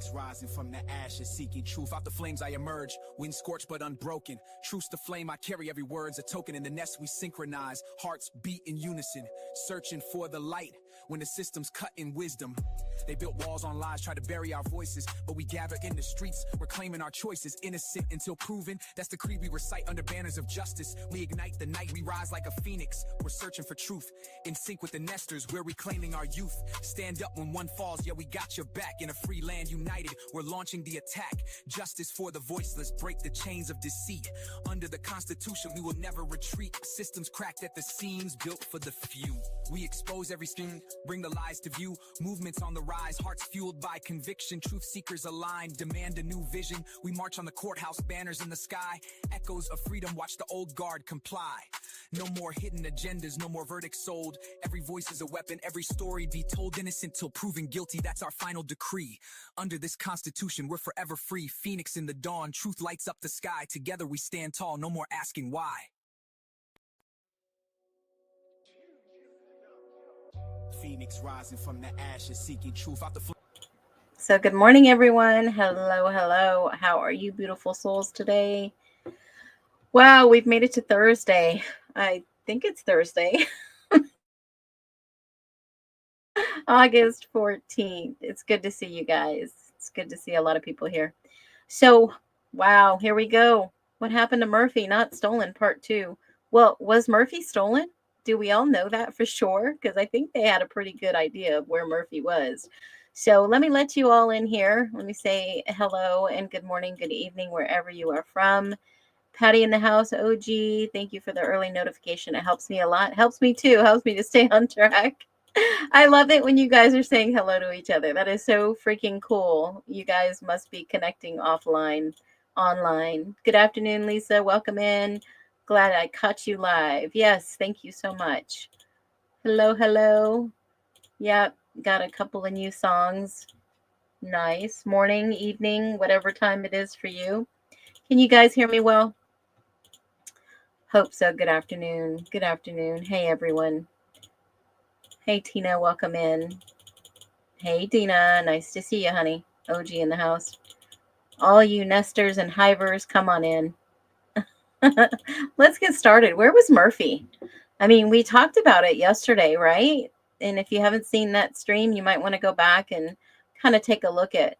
Phoenix rising from the ashes, seeking truth. Out the flames I emerge, wind scorched but unbroken. Truth's the flame, I carry every word's a token. In the nest we synchronize, hearts beat in unison, searching for the light when the system's cut in wisdom. They built walls on lies, tried to bury our voices, but we gather in the streets, reclaiming our choices. Innocent until proven, that's the creed we recite under banners of justice. We ignite the night, we rise like a phoenix. We're searching for truth, in sync with the nesters, we're reclaiming our youth. Stand up when one falls, yeah, we got your back. In a free land united, we're launching the attack. Justice for the voiceless, break the chains of deceit. Under the Constitution, we will never retreat. Systems cracked at the seams, built for the few. We expose every scheme, bring the lies to view. Movements on the rise, hearts fueled by conviction. Truth seekers aligned, demand a new vision. We march on the courthouse, banners in the sky. Echoes of freedom, watch the old guard comply. No more hidden agendas, no more verdicts sold. Every voice is a weapon, every story be told. Innocent till proven guilty, that's our final decree. Under this Constitution, we're forever free. Phoenix in the dawn, truth lights up the sky. Together we stand tall, no more asking why. Phoenix rising from the ashes, seeking truth out the So good morning, everyone. Hello, hello. How are you, beautiful souls, today? Wow, we've made it to Thursday. I think it's Thursday. August 14th. It's good to see you guys. It's good to see a lot of people here. So, wow, here we go. What happened to Murphy? Not stolen, part 2. Well, was Murphy stolen? Do we all know that for sure? Because I think they had a pretty good idea of where Murphy was. So let me let you all in here. Let me say hello and good morning, good evening, wherever you are from. Patty in the house, OG, thank you for the early notification. It helps me a lot. Helps me too. Helps me to stay on track. I love it when you guys are saying hello to each other. That is so freaking cool. You guys must be connecting offline, online. Good afternoon, Lisa. Welcome in. Glad I caught you live. Yes, thank you so much. Hello, hello. Yep, got a couple of new songs. Nice. Morning, evening, whatever time it is for you. Can you guys hear me well? Hope so. Good afternoon. Good afternoon. Hey, everyone. Hey, Tina, welcome in. Hey, Dina, nice to see you, honey. OG in the house. All you nesters and hivers, come on in. Let's get started. Where was Murphy? I mean, we talked about it yesterday, right? And if you haven't seen that stream, you might want to go back and kind of take a look at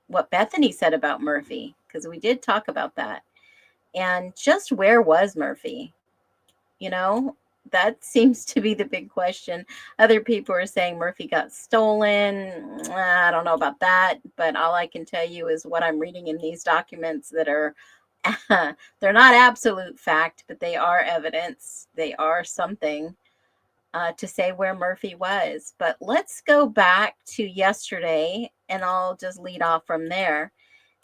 what Bethany said about Murphy, because we did talk about that. And just where was Murphy? You know, that seems to be the big question. Other people are saying Murphy got stolen. I don't know about that, but all I can tell you is what I'm reading in these documents that are, they're not absolute fact, but they are evidence. They are something to say where Murphy was. But let's go back to yesterday, and I'll just lead off from there.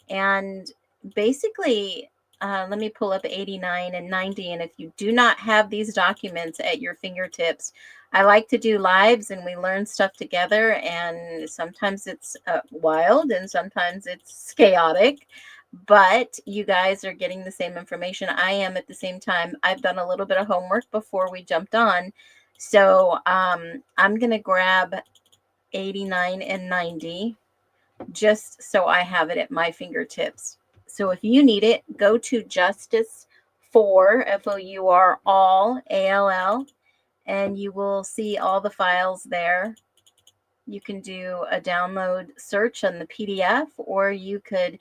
And basically, let me pull up 89 and 90. And if you do not have these documents at your fingertips, I like to do lives and we learn stuff together. And sometimes it's wild and sometimes it's chaotic. But you guys are getting the same information I am at the same time. I've done a little bit of homework before we jumped on. So I'm going to grab 89 and 90 just so I have it at my fingertips. So if you need it, go to Justice4, F-O-U-R, all, A-L-L, and you will see all the files there. You can do a download search on the PDF, or you could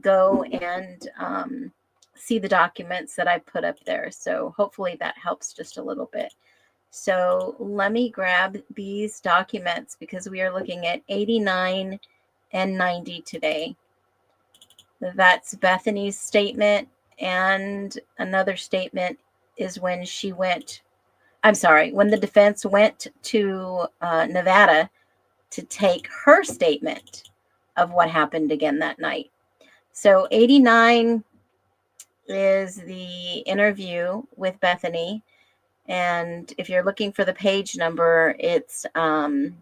go and see the documents that I put up there. So hopefully that helps just a little bit. So let me grab these documents because we are looking at 89 and 90 today. That's Bethany's statement, and another statement is when she went, when the defense went to Nevada to take her statement of what happened again that night. So 89 is the interview with Bethany, and if you're looking for the page number, it's, oh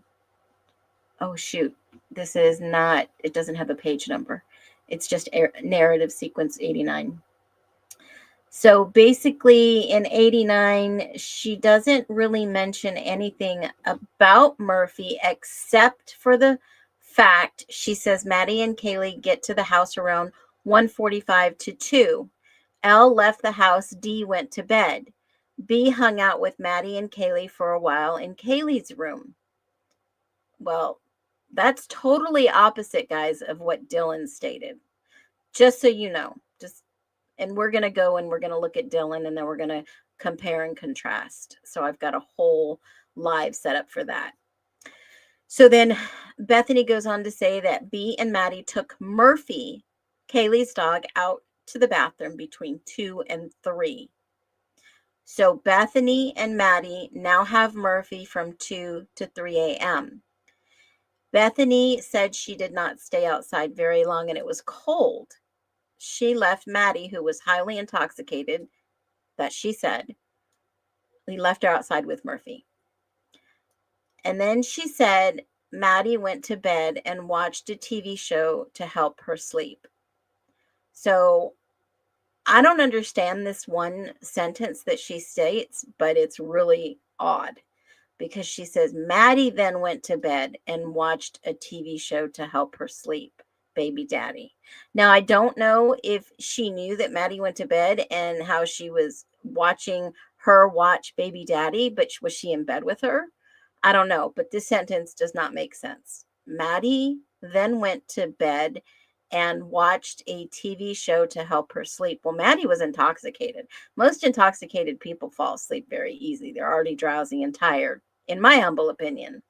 shoot, this is not, it doesn't have a page number. It's just narrative sequence 89. So basically in 89, she doesn't really mention anything about Murphy except for the fact, she says Maddie and Kaylee get to the house around 1:45 to 2. L left the house. D went to bed. B hung out with Maddie and Kaylee for a while in Kaylee's room. Well, that's totally opposite, guys, of what Dylan stated. Just so you know. And we're going to go and we're going to look at Dylan, and then we're going to compare and contrast. So I've got a whole live set up for that. So then Bethany goes on to say that B and Maddie took Murphy, Kaylee's dog, out to the bathroom between 2 and 3. So Bethany and Maddie now have Murphy from 2 to 3 a.m. Bethany said she did not stay outside very long and it was cold. She left Maddie, who was highly intoxicated, that she said. We left her outside with Murphy. And then she said Maddie went to bed and watched a TV show to help her sleep. So I don't understand this one sentence that she states, but it's really odd because she says Maddie then went to bed and watched a TV show to help her sleep. Baby daddy. Now, I don't know if she knew that Maddie went to bed and how she was watching her watch baby daddy, but was she in bed with her? I don't know, but this sentence does not make sense. Maddie then went to bed and watched a TV show to help her sleep. Well, Maddie was intoxicated. Most intoxicated people fall asleep very easy. They're already drowsy and tired, in my humble opinion.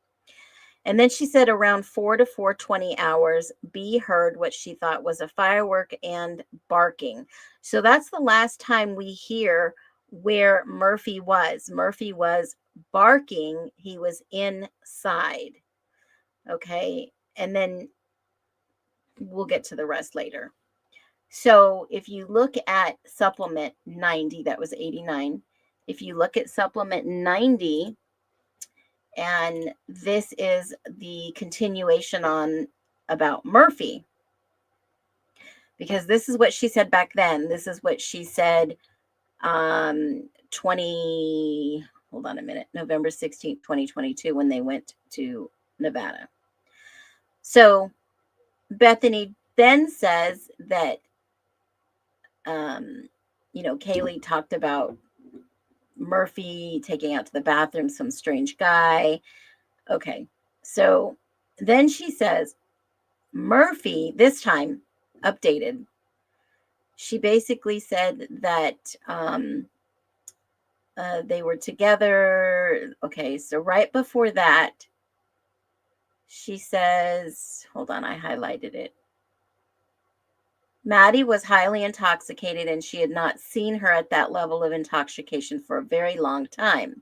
And then she said around 4 to 4:20 hours, B heard what she thought was a firework and barking. So that's the last time we hear where Murphy was. Murphy was barking. He was inside. Okay. And then we'll get to the rest later. So if you look at supplement 90, that was 89. If you look at supplement 90, and this is the continuation on about Murphy, because this is what she said back then. This is what she said hold on a minute, November 16th, 2022, when they went to Nevada. So Bethany then says that, Kaylee talked about Murphy taking out to the bathroom some strange guy. Okay. So then she says Murphy, this time updated. She basically said that they were together. Okay. So right before that, she says, hold on, I highlighted it. Maddie was highly intoxicated and she had not seen her at that level of intoxication for a very long time.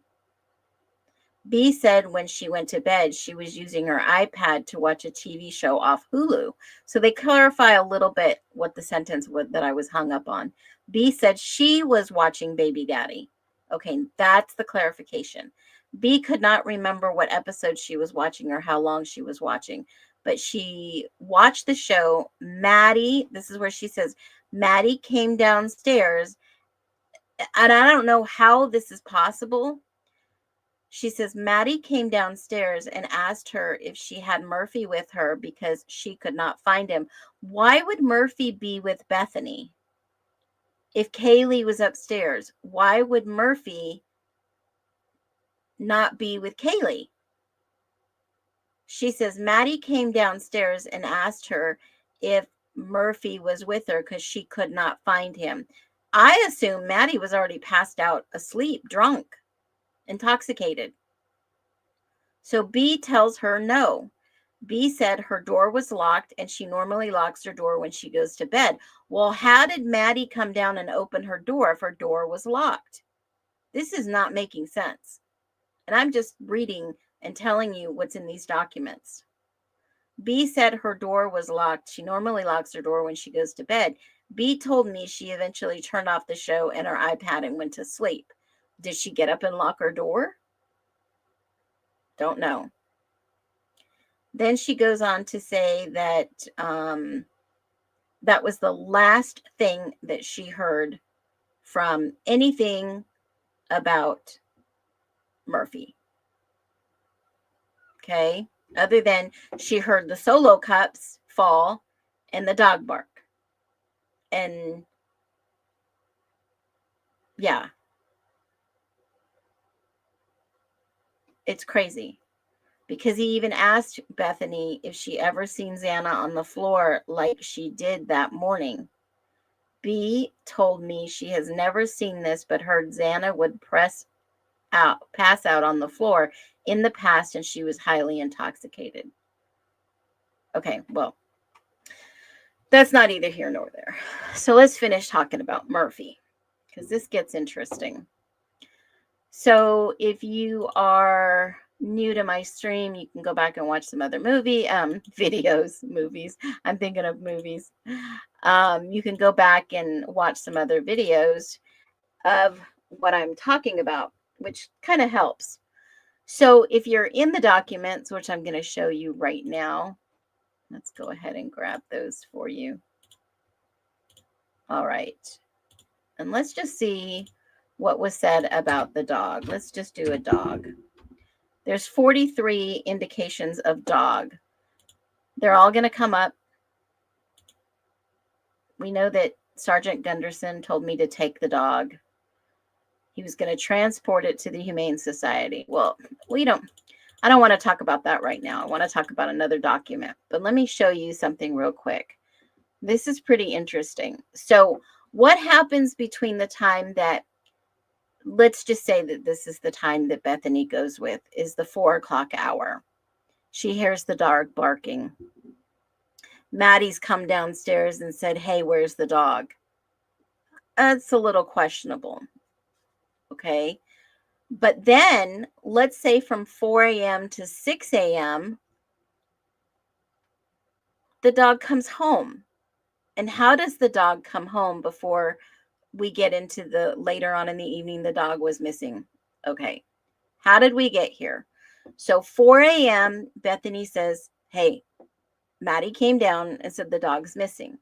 B said when she went to bed, she was using her iPad to watch a TV show off Hulu. So they clarify a little bit what the sentence was that I was hung up on. B said she was watching Baby Daddy. Okay, that's the clarification. B could not remember what episode she was watching or how long she was watching, but she watched the show. Maddie, this is where she says, Maddie came downstairs, and I don't know how this is possible. She says Maddie came downstairs and asked her if she had Murphy with her because she could not find him. Why would Murphy be with Bethany? If Kaylee was upstairs, why would Murphy not be with Kaylee? She says Maddie came downstairs and asked her if Murphy was with her because she could not find him. I assume Maddie was already passed out, asleep, drunk, intoxicated. So B tells her no. B said her door was locked and she normally locks her door when she goes to bed. Well, how did Maddie come down and open her door if her door was locked? This is not making sense. And I'm just reading and telling you what's in these documents. B said her door was locked. She normally locks her door when she goes to bed. B told me she eventually turned off the show and her iPad and went to sleep. Did she get up and lock her door? Don't know. Then she goes on to say that that was the last thing that she heard from anything about Murphy. Okay. other than she heard the solo cups fall and the dog bark. And yeah, it's crazy. Because he even asked Bethany if she ever seen Xana on the floor like she did that morning. B told me she has never seen this, but heard Xana would pass out on the floor in the past, and she was highly intoxicated. Okay, well, that's not either here nor there. So let's finish talking about Murphy, because this gets interesting. So if you are new to my stream, you can go back and watch some other movies. I'm thinking of movies. You can go back and watch some other videos of what I'm talking about, which kind of helps. So if you're in the documents, which I'm going to show you right now, let's go ahead and grab those for you. All right. And let's just see what was said about the dog. Let's just do a dog. There's 43 indications of dog. They're all going to come up. We know that Sergeant Gunderson told me to take the dog. He was going to transport it to the Humane Society. Well, I don't want to talk about that right now. I want to talk about another document. But let me show you something real quick. This is pretty interesting. So what happens between the time that, let's just say that this is the time that Bethany goes with, is the 4 o'clock hour. She hears the dog barking. Maddie's come downstairs and said, hey, where's the dog? That's a little questionable. Okay. But then let's say from 4 a.m. to 6 a.m., the dog comes home. And how does the dog come home before we get into the later on in the evening, the dog was missing? Okay. How did we get here? So 4 a.m., Bethany says, hey, Maddie came down and said the dog's missing.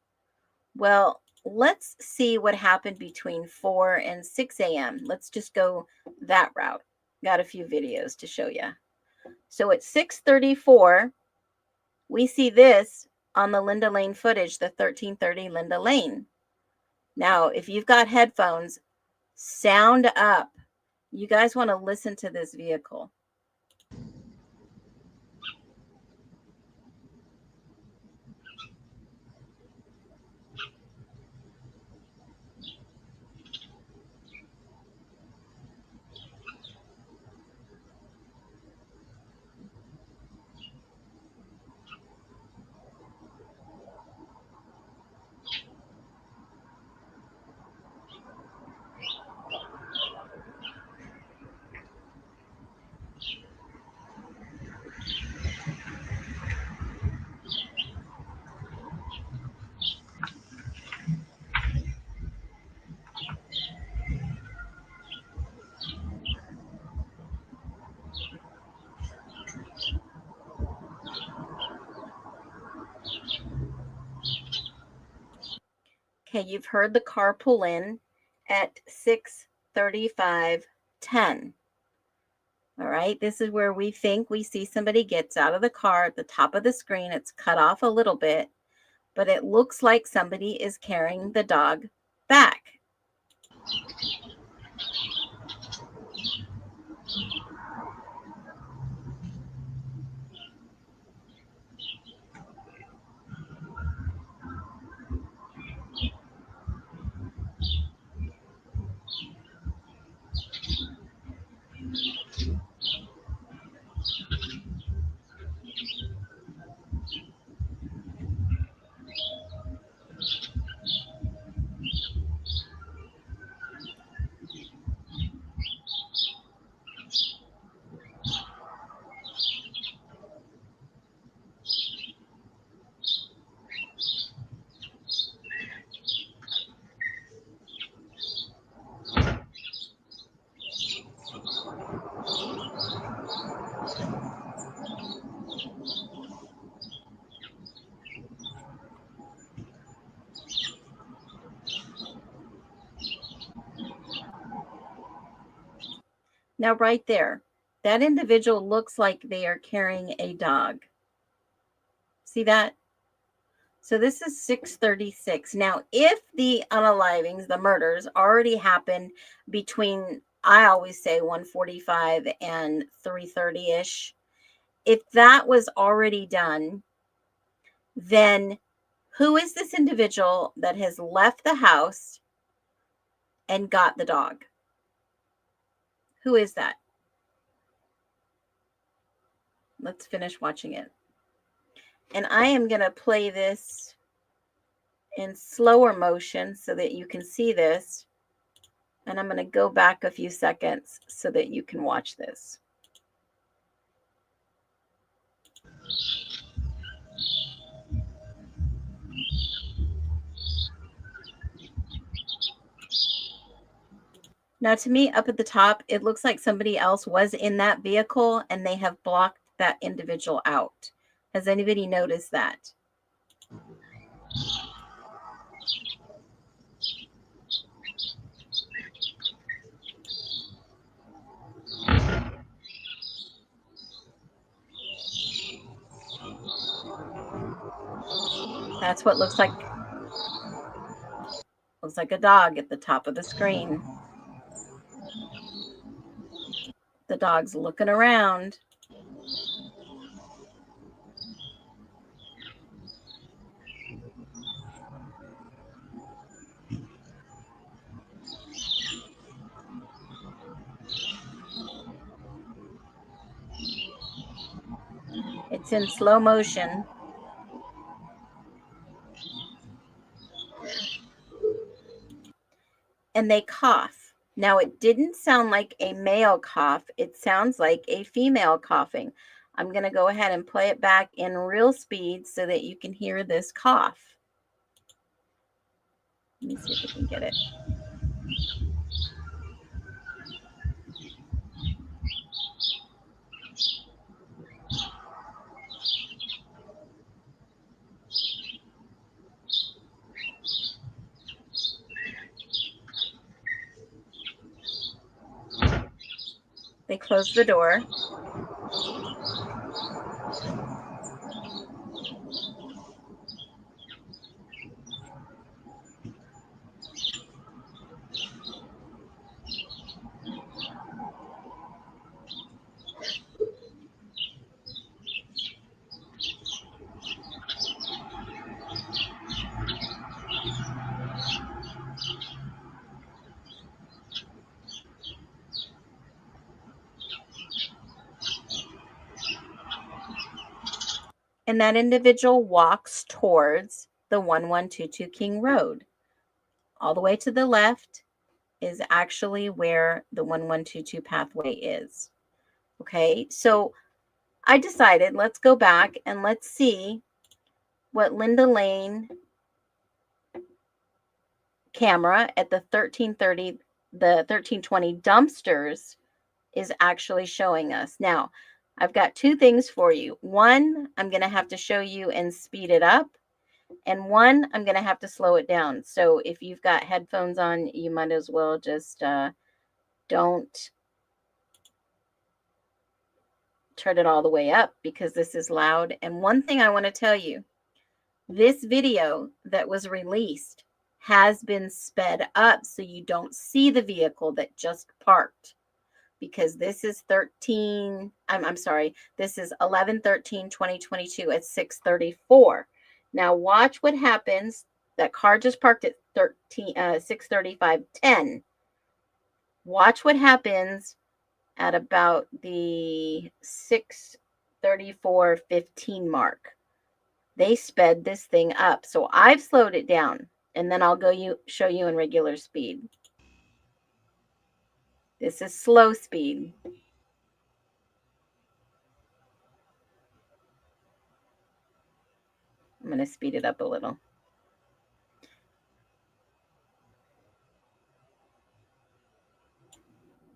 Well, let's see what happened between 4 and 6 a.m. Let's just go that route. Got a few videos to show you. So at 6:34, we see this on the Linda Lane footage, the 1330 Linda Lane. Now, if you've got headphones, sound up. You guys want to listen to this vehicle. Okay, you've heard the car pull in at 6:35:10. All right, this is where we think we see somebody gets out of the car at the top of the screen. It's cut off a little bit, but it looks like somebody is carrying the dog back. Now, right there, That individual looks like they are carrying a dog. See that? So this is 6:36. Now, if the unalivings, the murders, already happened between, I always say 1:45 and 3:30-ish, if that was already done, then who is this individual that has left the house and got the dog? Who is that? Let's finish watching it. And I am going to play this in slower motion so that you can see this. And I'm going to go back a few seconds so that you can watch this. Now, to me, up at the top, it looks like somebody else was in that vehicle and they have blocked that individual out. Has anybody noticed that? That's what looks like. Looks like a dog at the top of the screen. The dog's looking around. It's in slow motion. And they cough. Now, it didn't sound like a male cough. It sounds like a female coughing. I'm going to go ahead and play it back in real speed so that you can hear this cough. Let me see if I can get it. They close the door. And that individual walks towards the 1122 King Road. All the way to the left is actually where the 1122 pathway is. Okay, so I decided let's go back and let's see what Linda Lane camera at the 1330, the 1320 dumpsters is actually showing us. Now, I've got two things for you. One, I'm going to have to show you and speed it up. And one, I'm going to have to slow it down. So if you've got headphones on, you might as well just don't turn it all the way up because this is loud. And one thing I want to tell you, this video that was released has been sped up so you don't see the vehicle that just parked, because this is this is 11/13/2022 at 6:34. Now watch what happens. That car just parked at 6:35:10. Watch what happens at about the 6:34:15 mark. They sped this thing up. So I've slowed it down, and then I'll show you in regular speed. This is slow speed. I'm going to speed it up a little.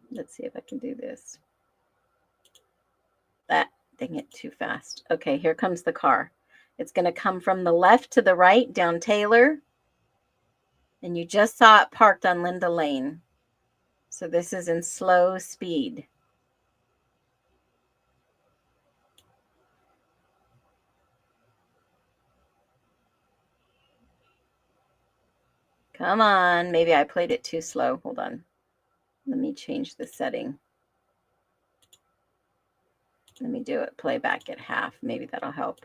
Let's see if I can do this. That, dang it, too fast. Okay, here comes the car. It's going to come from the left to the right down Taylor. And you just saw it parked on Linda Lane. So this is in slow speed. Come on. Maybe I played it too slow. Hold on. Let me change the setting. Let me do it playback at half. Maybe that'll help.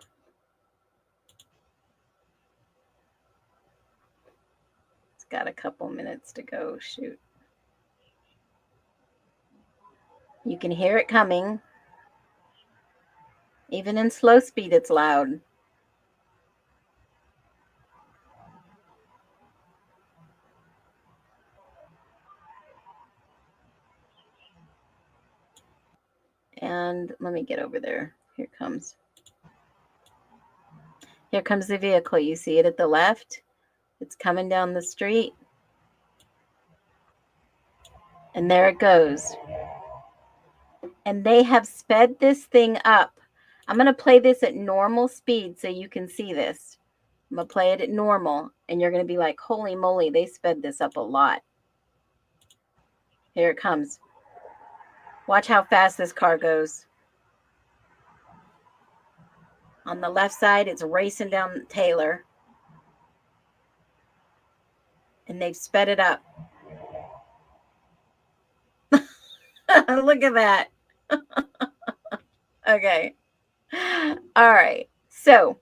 It's got a couple minutes to go. Shoot. You can hear it coming. Even in slow speed, it's loud. And let me get over there. Here it comes. Here comes the vehicle. You see it at the left? It's coming down the street. And there it goes. And they have sped this thing up. I'm going to play this at normal speed so you can see this. I'm going to play it at normal, and you're going to be like, holy moly, they sped this up a lot. Here it comes. Watch how fast this car goes. On the left side, it's racing down Taylor. And they've sped it up. Look at that. Okay. All right. So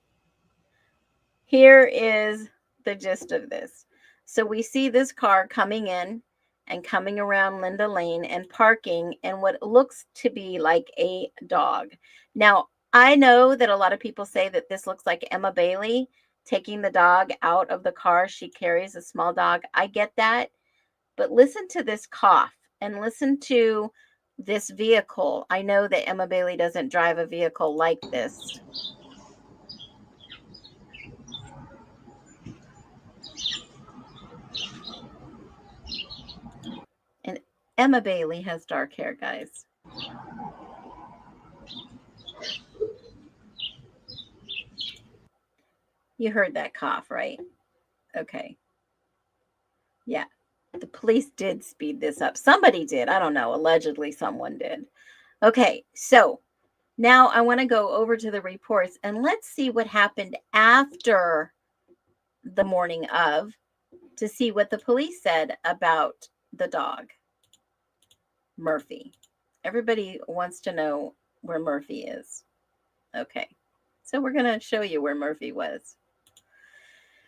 here is the gist of this. So we see this car coming in and coming around Linda Lane and parking in what looks to be like a dog. Now, I know that a lot of people say that this looks like Emma Bailey taking the dog out of the car. She carries a small dog. I get that. But listen to this cough and listen to this vehicle. I know that Emma Bailey doesn't drive a vehicle like this. And Emma Bailey has dark hair, guys. You heard that cough, right? Okay. Yeah. The police did speed this up. Somebody did. I don't know. Allegedly, someone did. Okay. So now I want to go over to the reports and let's see what happened after the morning of to see what the police said about the dog, Murphy. Everybody wants to know where Murphy is. Okay. So we're going to show you where Murphy was.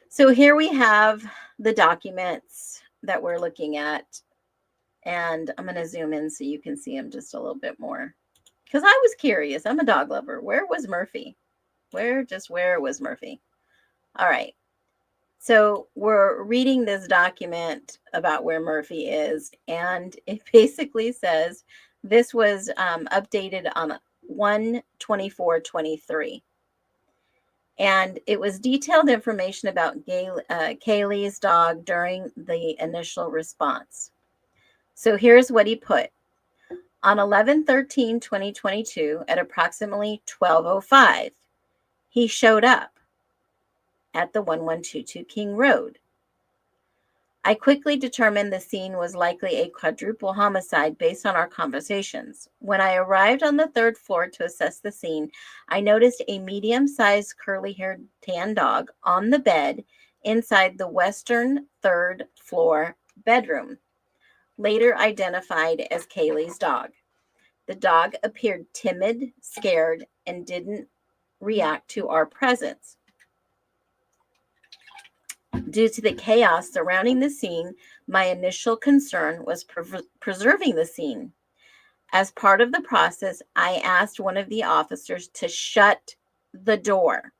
So here we have the documents that we're looking at. And I'm going to zoom in so you can see him just a little bit more. Because I was curious. I'm a dog lover. Where was Murphy? Where was Murphy? All right. So we're reading this document about where Murphy is. And it basically says this was updated on 1/24/23. And it was detailed information about Kaylee's dog during the initial response. So here's what he put. On 11/13/2022 at approximately 12:05, he showed up at the 1122 King Road. I quickly determined the scene was likely a quadruple homicide based on our conversations. When I arrived on the third floor to assess the scene, I noticed a medium-sized curly-haired tan dog on the bed inside the western third floor bedroom, later identified as Kaylee's dog. The dog appeared timid, scared, and didn't react to our presence. Due to the chaos surrounding the scene, my initial concern was preserving the scene. As part of the process, I asked one of the officers to shut the door.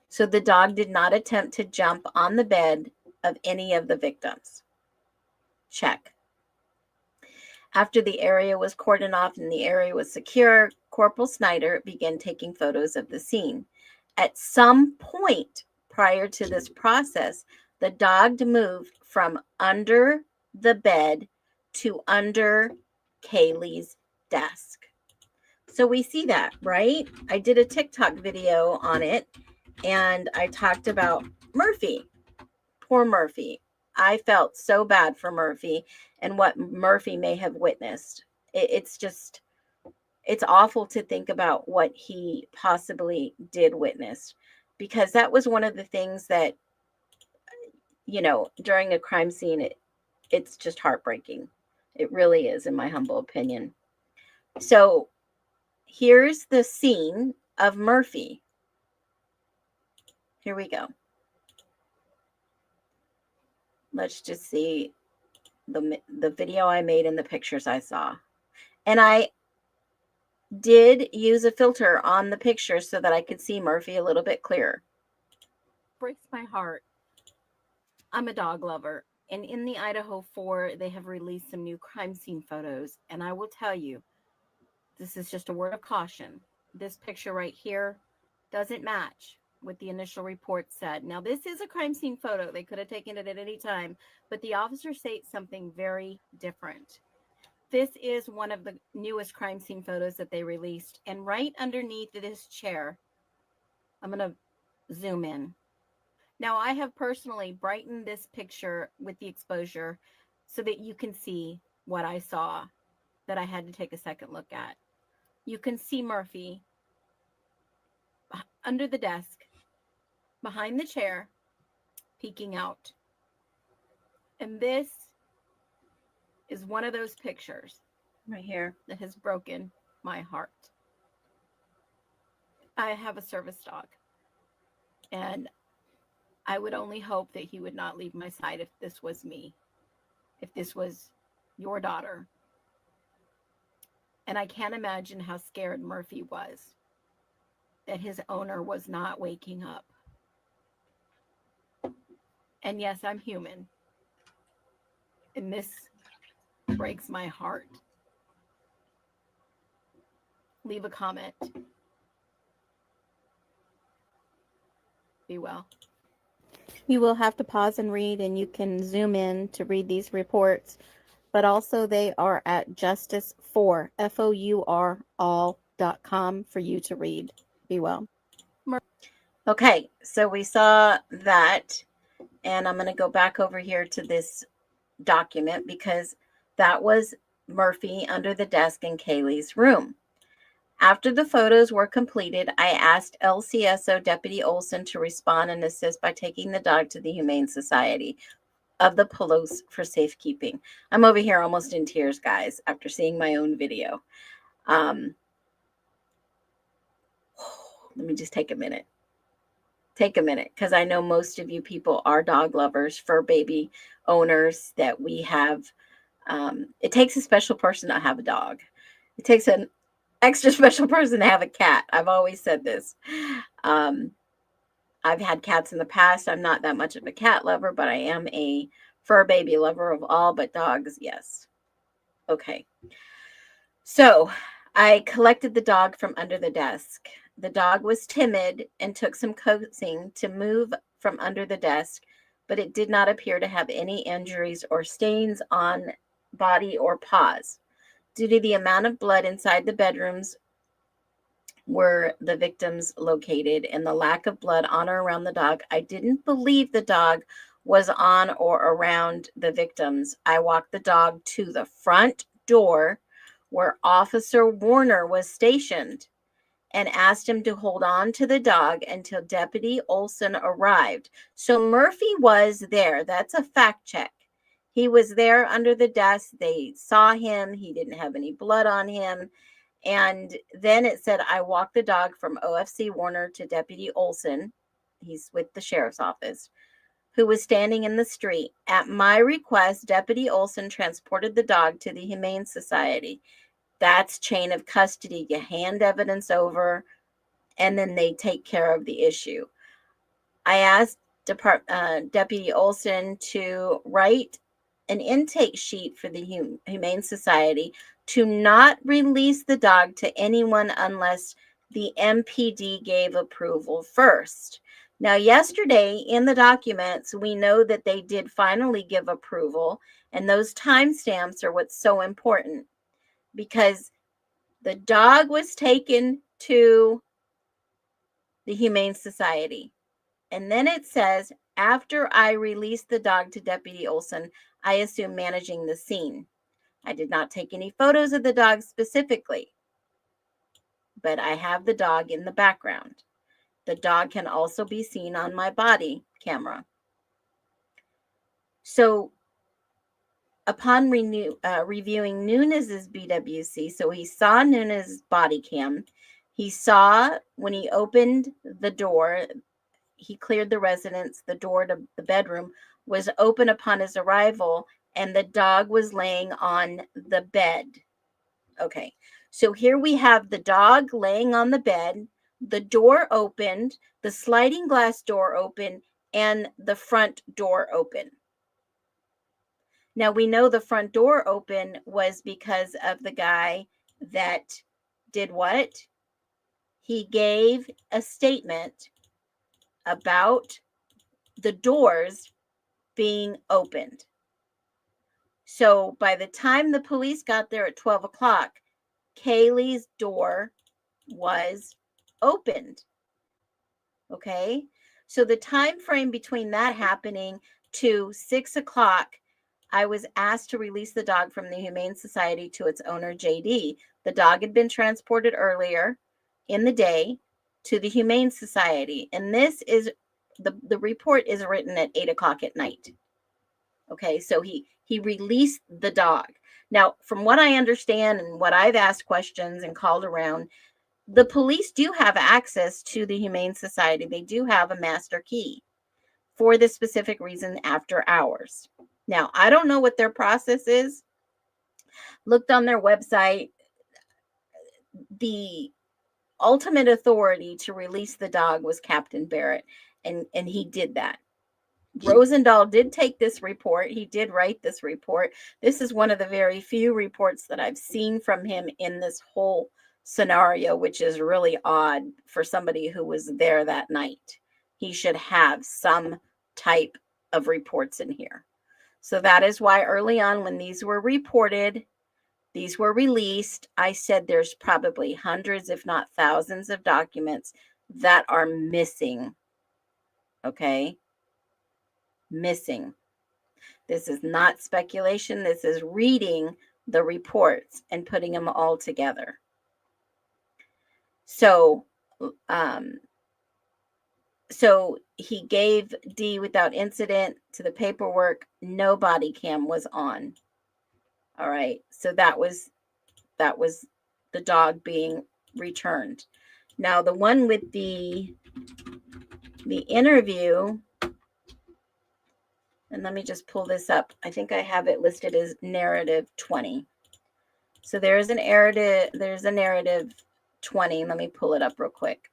So the dog did not attempt to jump on the bed of any of the victims. Check. After the area was cordoned off and the area was secure, Corporal Snyder began taking photos of the scene. At some point prior to this process, the dog moved from under the bed to under Kaylee's desk. So we see that, right? I did a TikTok video on it, and I talked about Murphy. Poor Murphy. I felt so bad for Murphy and what Murphy may have witnessed. It's awful to think about what he possibly did witness. because that was one of the things that, during a crime scene, it's just heartbreaking. It really is, in my humble opinion. So here's the scene of Murphy. Here we go. Let's just see the video I made and the pictures I saw. And I did use a filter on the picture so that I could see Murphy a little bit clearer. Breaks my heart. I'm a dog lover, and in the Idaho4, they have released some new crime scene photos, and I will tell you, this is just a word of caution. This picture right here doesn't match what the initial report said. Now, this is a crime scene photo. They could have taken it at any time, but the officer states something very different. This is one of the newest crime scene photos that they released, and right underneath this chair, I'm going to zoom in. Now, I have personally brightened this picture with the exposure so that you can see what I saw that I had to take a second look at. You can see Murphy under the desk, behind the chair, peeking out. And this is one of those pictures right here that has broken my heart. I have a service dog, and I would only hope that he would not leave my side if this was me, if this was your daughter. And I can't imagine how scared Murphy was that his owner was not waking up. And yes, I'm human. And this breaks my heart. Leave a comment. Be well. You will have to pause and read, and you can zoom in to read these reports. But also they are at justice4, F-O-U-R, all.com for you to read. Be well. Okay, so we saw that, and I'm going to go back over here to this document because that was Murphy under the desk in Kaylee's room. After the photos were completed, I asked LCSO Deputy Olson to respond and assist by taking the dog to the Humane Society of the Palouse for safekeeping. I'm over here almost in tears, guys, after seeing my own video. Let me just take a minute. Because I know most of you people are dog lovers, fur baby owners that we have. It takes a special person to have a dog. It takes an extra special person to have a cat. I've always said this. I've had cats in the past. I'm not that much of a cat lover, but I am a fur baby lover of all but dogs. Yes. Okay. So I collected the dog from under the desk. The dog was timid and took some coaxing to move from under the desk, but it did not appear to have any injuries or stains on body or paws. Due to the amount of blood inside the bedrooms where the victims located and the lack of blood on or around the dog, I didn't believe the dog was on or around the victims. I walked the dog to the front door where Officer Warner was stationed and asked him to hold on to the dog until Deputy Olson arrived. So Murphy was there. That's a fact check. He was there under the desk. They saw him. He didn't have any blood on him. And then it said, I walked the dog from OFC Warner to Deputy Olson. He's with the sheriff's office, who was standing in the street. At my request, Deputy Olson transported the dog to the Humane Society. That's chain of custody. You hand evidence over, and then they take care of the issue. I asked Deputy Olson to write an intake sheet for the Humane Society to not release the dog to anyone unless the MPD gave approval first. Now, yesterday in the documents, we know that they did finally give approval, and those timestamps are what's so important because the dog was taken to the Humane Society. And then it says, after I released the dog to Deputy Olson, I assume managing the scene. I did not take any photos of the dog specifically, but I have the dog in the background. The dog can also be seen on my body camera. So upon reviewing Nunes's BWC, so he saw Nunes's body cam. He saw when he opened the door, he cleared the residence, the door to the bedroom was open upon his arrival, and the dog was laying on the bed. Okay, so here we have the dog laying on the bed, the door opened, the sliding glass door open, and the front door open. Now we know the front door open was because of the guy that did what? He gave a statement about the doors being opened. So by the time the police got there at 12 o'clock, Kaylee's door was opened. Okay, so the time frame between that happening to 6 o'clock, I was asked to release the dog from the Humane Society to its owner, JD. The dog had been transported earlier in the day to the Humane Society, and this is the report is written at 8 o'clock at night. Okay, so he released the dog. Now, from what I understand and what I've asked questions and called around, the police do have access to the Humane Society. They do have a master key for this specific reason after hours. Now, I don't know what their process is. Looked on their website. The ultimate authority to release the dog was Captain Barrett, and he did that. Rosendahl did take this report. He did write this report. This is one of the very few reports that I've seen from him in this whole scenario, which is really odd for somebody who was there that night. He should have some type of reports in here. So that is why early on when these were reported, these were released, I said there's probably hundreds, if not thousands of documents that are missing. Okay? Missing. This is not speculation. This is reading the reports and putting them all together. So he gave D without incident to the paperwork. No body cam was on. All right. So that was the dog being returned. Now the one with the interview, and let me just pull this up. I think I have it listed as narrative 20. So there's a narrative 20. Let me pull it up real quick.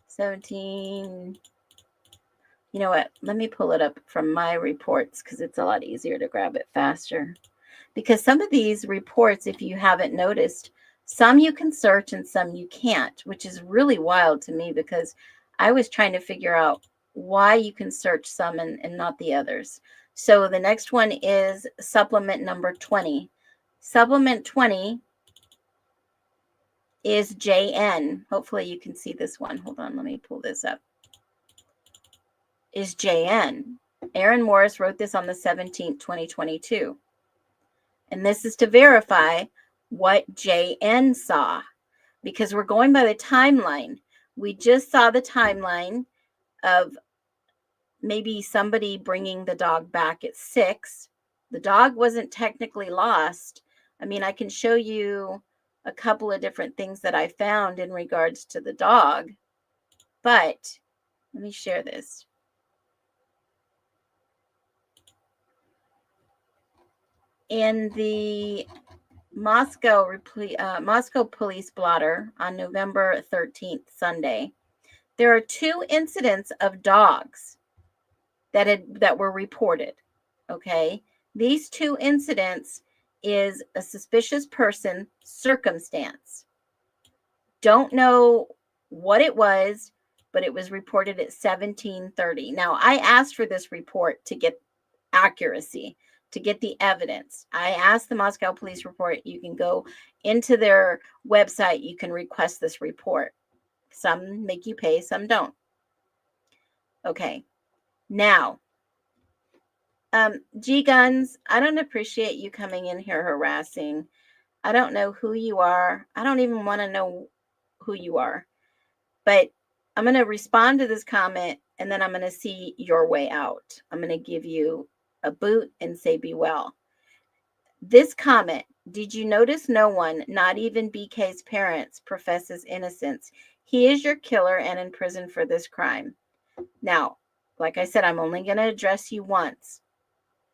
17. You know what? Let me pull it up from my reports because it's a lot easier to grab it faster. Because some of these reports, if you haven't noticed, some you can search and some you can't, which is really wild to me because I was trying to figure out why you can search some and not the others. So the next one is supplement number 20. Supplement 20 is JN. Hopefully you can see this one. Hold on, let me pull this up. Is JN. Aaron Morris wrote this on the 17th, 2022. And this is to verify what JN saw because we're going by the timeline. We just saw the timeline of maybe somebody bringing the dog back at 6. The dog wasn't technically lost. I mean, I can show you a couple of different things that I found in regards to the dog, but let me share this. In the Moscow police blotter on November 13th, Sunday, there are 2 incidents of dogs that were reported. Okay, these 2 incidents is a suspicious person circumstance. Don't know what it was, but it was reported at 17:30. Now, I asked for this report to get accuracy, to get the evidence. I asked the Moscow Police Report. You can go into their website. You can request this report. Some make you pay, some don't. Okay. Now, G Guns, I don't appreciate you coming in here harassing. I don't know who you are. I don't even want to know who you are. But I'm going to respond to this comment, and then I'm going to see your way out. I'm going to give you a boot and say, be well. This comment, did you notice no one, not even BK's parents, professes innocence? He is your killer and in prison for this crime. Now, like I said, I'm only going to address you once.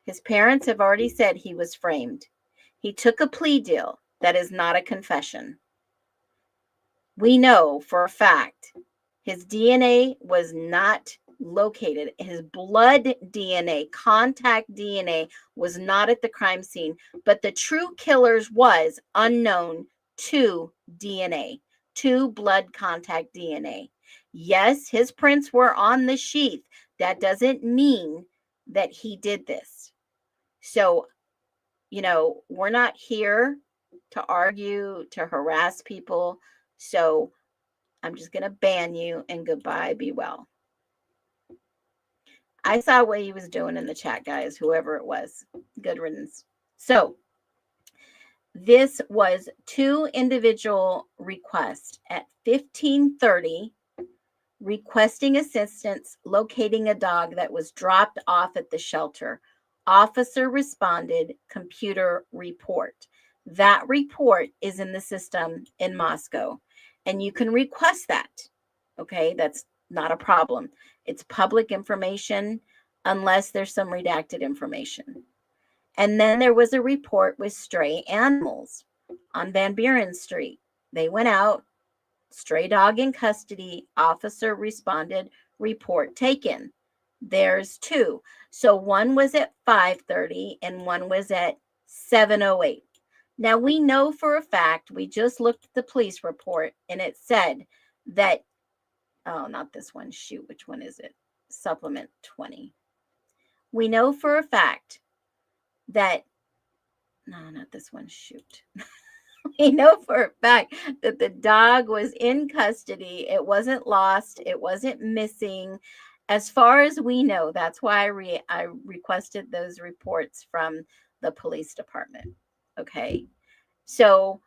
His parents have already said he was framed. He took a plea deal. That is not a confession. We know for a fact his DNA was not located. His blood DNA, contact DNA, was not at the crime scene, but the true killer's was unknown to DNA, to blood contact DNA. Yes, his prints were on the sheath. That doesn't mean that he did this. So, we're not here to argue, to harass people. So I'm just going to ban you and goodbye. Be well. I saw what he was doing in the chat, guys, whoever it was. Good riddance. So this was 2 individual requests at 15:30, requesting assistance locating a dog that was dropped off at the shelter. Officer responded, computer report. That report is in the system in Moscow, and you can request that. Okay, that's not a problem. It's public information unless there's some redacted information. And then there was a report with stray animals on Van Buren Street. They went out, stray dog in custody, officer responded, report taken. There's 2. So one was at 5:30 and one was at 7:08. Now we know for a fact, we just looked at the police report and it said that, oh, not this one, shoot, which one is it? Supplement 20. We know for a fact that, no, not this one, shoot. We know for a fact that the dog was in custody. It wasn't lost. It wasn't missing. As far as we know, that's why I requested those reports from the police department. Okay. So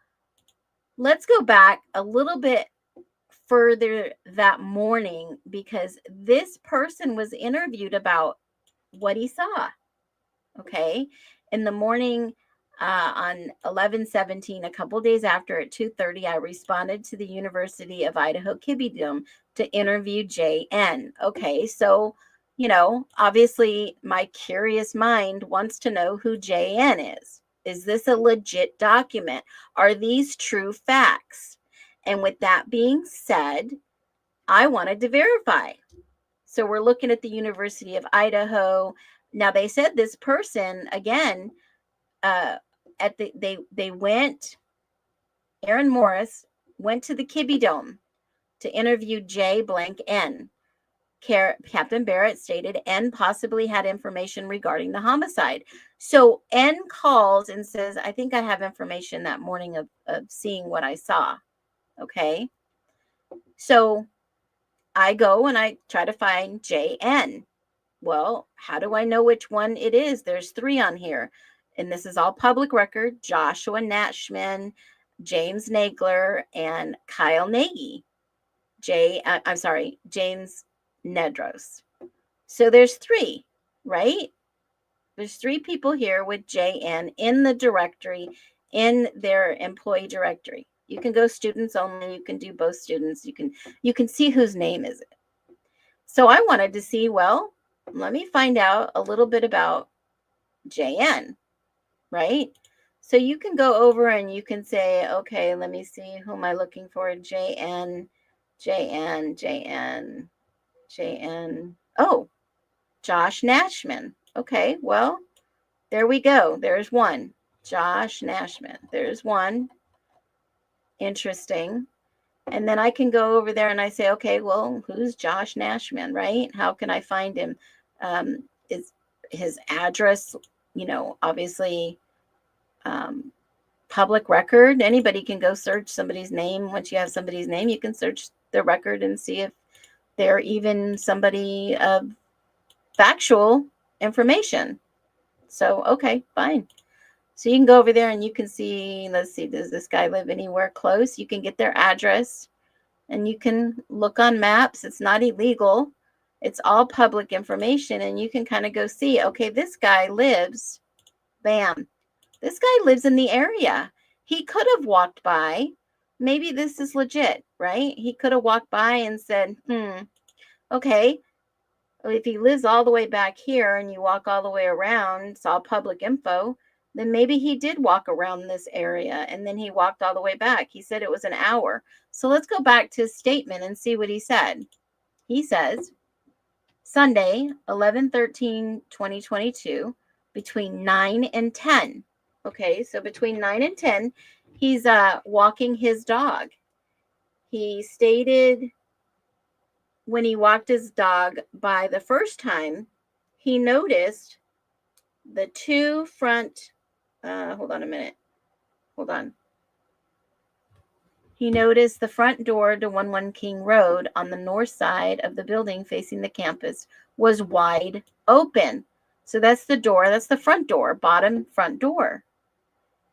let's go back a little bit further that morning, because this person was interviewed about what he saw. Okay. In the morning, on 11/17, a couple days after at 2:30, I responded to the University of Idaho Kibidom to interview JN. Okay, so, obviously my curious mind wants to know who JN is. Is this a legit document? Are these true facts? And with that being said, I wanted to verify. So we're looking at the University of Idaho. Now they said this person, again, they went, Aaron Morris went to the Kibidom to interview J blank N. Captain Barrett stated N possibly had information regarding the homicide. So N calls and says, I think I have information that morning of seeing what I saw. Okay. So I go and I try to find JN. Well, how do I know which one it is? There's 3 on here. And this is all public record. Joshua Natchman, James Nagler, and Kyle Nagy. James Nedros. So there's 3, right? There's 3 people here with JN in the directory, in their employee directory. You can go students only. You can do both students. You can see whose name is it. So I wanted to see, well, let me find out a little bit about JN, right? So you can go over and you can say, okay, let me see, who am I looking for? JN. Oh, Josh Nashman. Okay, well, there we go. There's one. Josh Nashman. There's one. Interesting. And then I can go over there and I say, okay, well, who's Josh Nashman, right? How can I find him? Is his address, obviously public record? Anybody can go search somebody's name. Once you have somebody's name, you can search the record and see if they're even somebody of factual information. So, okay, fine. So you can go over there and you can see, let's see, does this guy live anywhere close? You can get their address. And you can look on maps. It's not illegal. It's all public information. And you can kind of go see, okay, this guy lives, bam, this guy lives in the area. He could have walked by. Maybe this is legit, right? He could have walked by and said, okay, if he lives all the way back here and you walk all the way around, it's all public info, then maybe he did walk around this area and then he walked all the way back. He said it was an hour. So let's go back to his statement and see what he said. He says, Sunday, 11/13/2022, between 9 and 10. Okay, so between 9 and 10, he's walking his dog. He stated when he walked his dog by the first time, he noticed the two front, hold on a minute. Hold on. He noticed the front door to 11 King Road on the north side of the building facing the campus was wide open. So that's the door. That's the front door, bottom front door.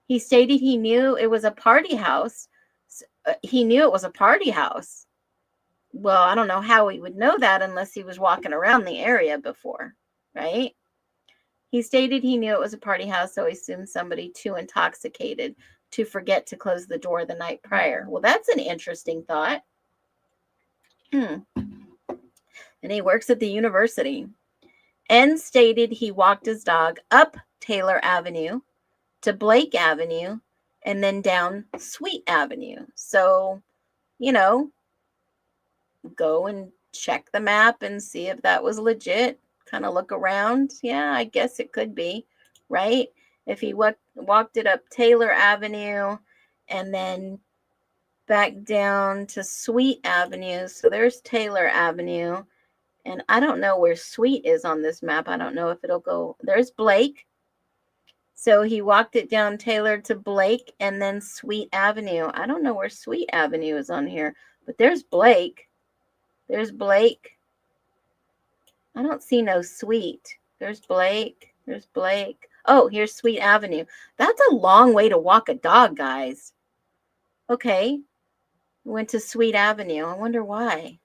He stated he knew it was a party house. He knew it was a party house. Well, I don't know how he would know that unless he was walking around the area before, right? He stated he knew it was a party house, so he assumed somebody too intoxicated to forget to close the door the night prior. Well, that's an interesting thought. And he works at the university. N stated he walked his dog up Taylor Avenue to Blake Avenue and then down Sweet Avenue. So, go and check the map and see if that was legit. Kind of look around. Yeah, I guess it could be, right? If he walked it up Taylor Avenue and then back down to Sweet Avenue. So there's Taylor Avenue. And I don't know where Sweet is on this map. I don't know if it'll go. There's Blake. So he walked it down Taylor to Blake and then Sweet Avenue. I don't know where Sweet Avenue is on here, but there's Blake. There's Blake. I don't see no Sweet. There's Blake. There's Blake. Oh, here's Sweet Avenue. That's a long way to walk a dog, guys. Okay. Went to Sweet Avenue. I wonder why.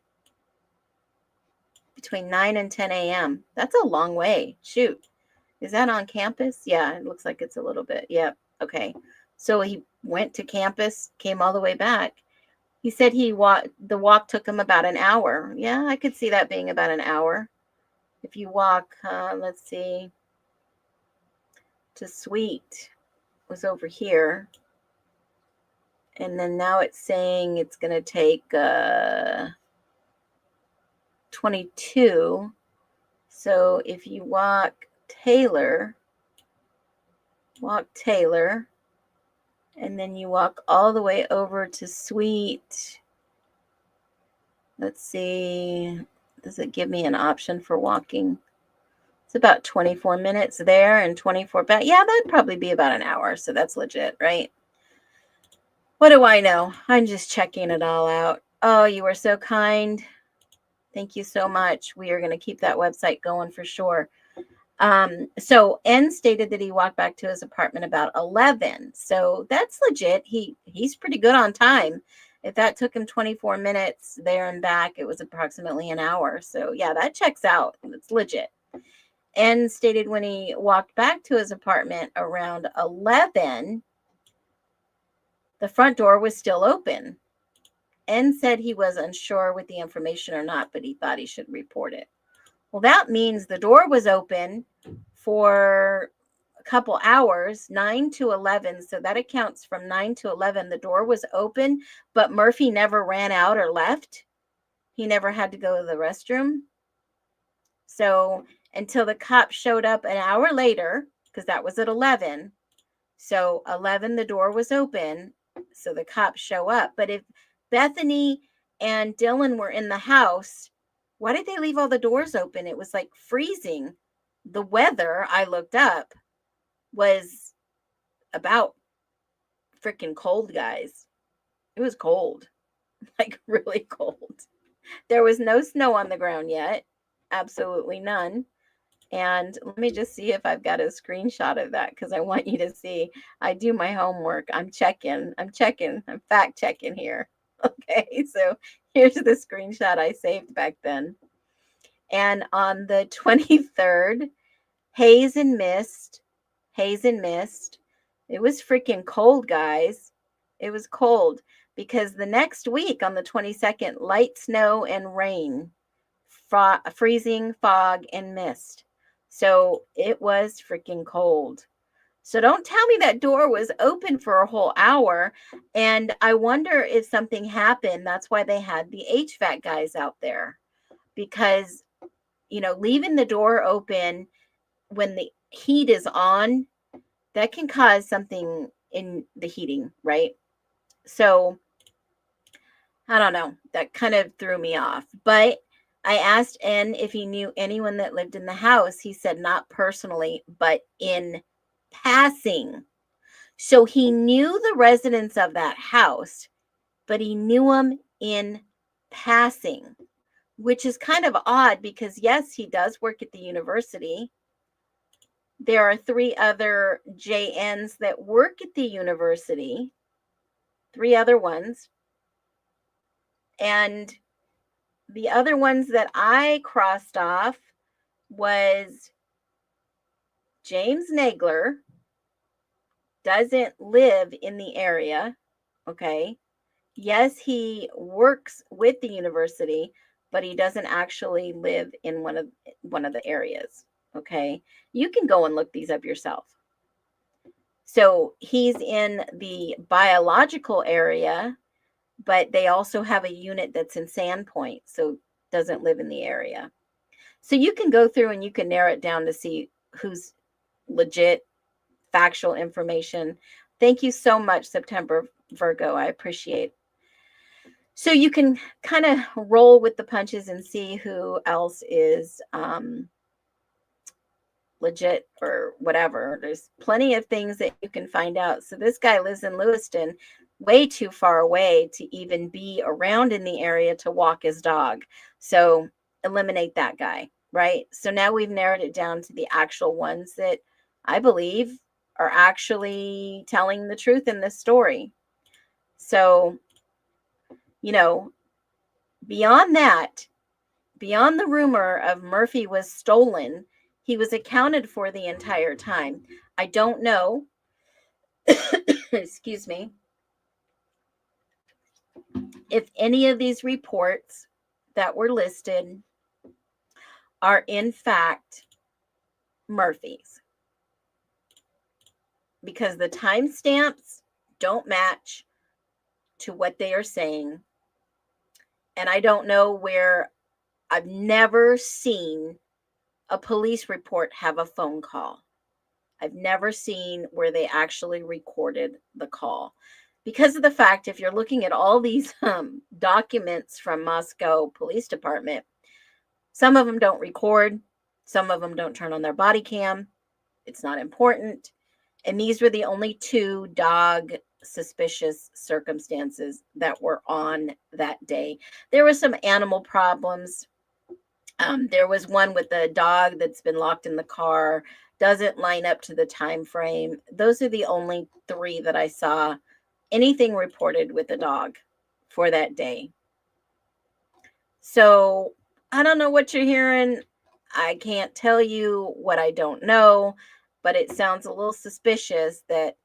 Between 9 and 10 a.m. That's a long way. Shoot. Is that on campus? Yeah, it looks like it's a little bit. Yep. Okay. So he went to campus, came all the way back. He said the walk took him about an hour. Yeah, I could see that being about an hour. If you walk, let's see, to Sweet was over here. And then now it's saying it's going to take 22. So if you walk Taylor, and then you walk all the way over to Sweet. Let's see. Does it give me an option for walking? It's about 24 minutes there and 24 back. Yeah, that'd probably be about an hour. So that's legit, right? What do I know? I'm just checking it all out. Oh, you were so kind. Thank you so much. We are going to keep that website going for sure. So N stated that he walked back to his apartment about 11. So that's legit. He's pretty good on time. If that took him 24 minutes there and back, it was approximately an hour. So yeah, that checks out. It's legit. N stated when he walked back to his apartment around 11, the front door was still open. N said he was unsure with the information or not, but he thought he should report it. Well, that means the door was open for a couple hours, 9 to 11. So that accounts from 9 to 11. The door was open, but Murphy never ran out or left. He never had to go to the restroom. So until the cop showed up an hour later, because that was at 11. So 11, the door was open. So the cops show up. But if Bethany and Dylan were in the house, why did they leave all the doors open? It was like freezing. The weather, I looked up, was about freaking cold, guys. It was cold, like really cold. There was no snow on the ground yet. Absolutely none. And let me just see if I've got a screenshot of that because I want you to see. I do my homework. I'm fact checking here. Okay, so Here's the screenshot I saved back then. And on the 23rd, haze and mist, haze and mist. It was freaking cold, guys. It was cold because the next week on the 22nd, light snow and rain, freezing, fog, and mist. So it was freaking cold. So don't tell me that door was open for a whole hour. And I wonder if something happened. That's why they had the HVAC guys out there. Because, leaving the door open when the heat is on, that can cause something in the heating, right? So I don't know. That kind of threw me off. But I asked N if he knew anyone that lived in the house. He said not personally, but in passing. So he knew the residents of that house, but he knew them in passing, which is kind of odd because, yes, he does work at the university. There are 3 other JNs that work at the university, 3 other ones. And the other ones that I crossed off was James Nagler doesn't live in the area. Okay. Yes, he works with the university, but he doesn't actually live in one of the areas. Okay. You can go and look these up yourself. So he's in the biological area, but they also have a unit that's in Sandpoint, so doesn't live in the area. So you can go through and you can narrow it down to see who's legit, factual information. Thank you so much, September Virgo. I appreciate it. So you can kind of roll with the punches and see who else is legit or whatever. There's plenty of things that you can find out. So this guy lives in Lewiston, way too far away to even be around in the area to walk his dog. So eliminate that guy, right? So now we've narrowed it down to the actual ones that I believe are actually telling the truth in this story. So, beyond that, beyond the rumor of Murphy was stolen, he was accounted for the entire time. I don't know, excuse me, if any of these reports that were listed are in fact Murphy's, because the timestamps don't match to what they are saying. And I don't know where, I've never seen a police report have a phone call. I've never seen where they actually recorded the call. Because of the fact, if you're looking at all these documents from Moscow Police Department, some of them don't record, some of them don't turn on their body cam. It's not important. And these were the only 2 dog suspicious circumstances that were on that day. There were some animal problems. There was one with the dog that's been locked in the car, doesn't line up to the time frame. Those are the only 3 that I saw anything reported with the dog for that day. So I don't know what you're hearing. I can't tell you what I don't know, but it sounds a little suspicious that